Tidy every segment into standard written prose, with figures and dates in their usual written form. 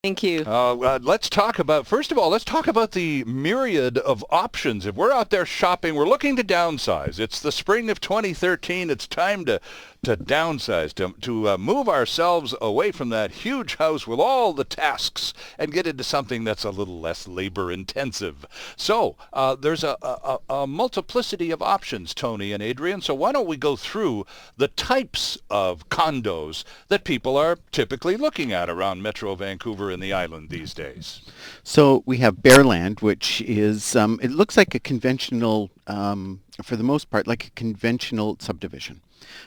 Thank you. Let's talk about, first of all, let's talk about the myriad of options. If we're out there shopping, we're looking to downsize. It's the spring of 2013. It's time to downsize, to move ourselves away from that huge house with all the tasks and get into something that's a little less labor intensive. So there's a multiplicity of options, Tony and Adrian. So why don't we go through the types of condos that people are typically looking at around Metro Vancouver and the island these days? So we have Bearland, which is, it looks like a conventional, for the most part, like a conventional subdivision.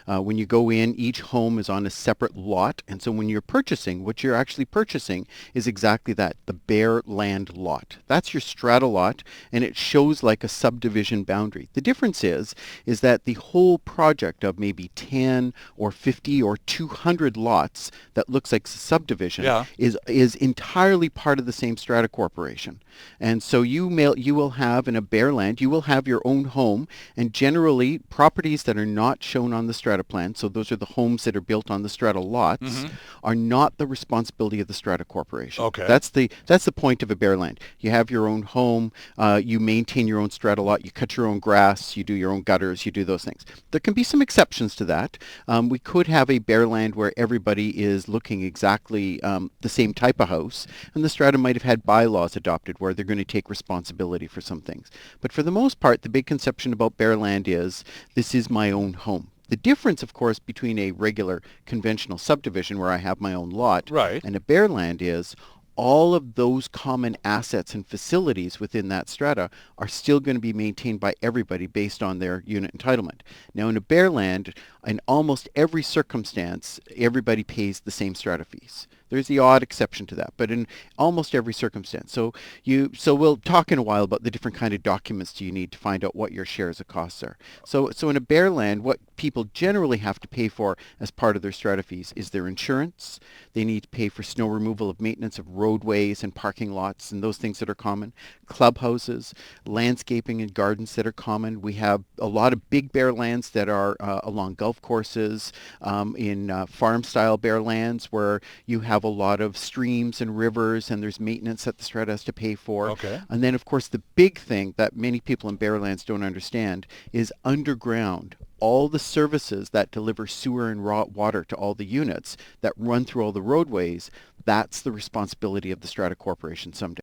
When you go in, each home is on a separate lot. And so when you're purchasing, what you're actually purchasing is exactly that, the bare land lot. That's your strata lot, and it shows like a subdivision boundary. The difference is that the whole project of maybe 10 or 50 or 200 lots that looks like a subdivision Yeah. is entirely part of the same strata corporation. And so you will have in a bare land, you will have your own home, and generally properties that are not shown on the strata plan, so those are the homes that are built on the strata lots, Mm-hmm. are not the responsibility of the strata corporation. Okay. That's the point of a bare land. You have your own home, you maintain your own strata lot, you cut your own grass, you do your own gutters, you do those things. There can be some exceptions to that. We could have a bare land where everybody is looking exactly the same type of house, and the strata might have had bylaws adopted where they're going to take responsibility for some things. But for the most part, the big conception about bare land is this is my own home. The difference, of course, between a regular conventional subdivision where I have my own lot Right. and a bare land is all of those common assets and facilities within that strata are still going to be maintained by everybody based on their unit entitlement. Now, in a bare land, in almost every circumstance, everybody pays the same strata fees. There's the odd exception to that, but in almost every circumstance. So we'll talk in a while about the different kind of documents you need to find out what your shares of costs are. So in a bare land, what people generally have to pay for as part of their strata fees is their insurance. They need to pay for snow removal of maintenance of roadways and parking lots and those things that are common. Clubhouses, landscaping and gardens that are common. We have a lot of big bare lands that are along golf courses, in farm-style bare lands where you have a lot of streams and rivers and there's maintenance that the strata has to pay for. Okay. And then, of course, the big thing that many people in bare lands don't understand is underground. All the services that deliver sewer and raw water to all the units that run through all the roadways, that's the responsibility of the strata corporation someday.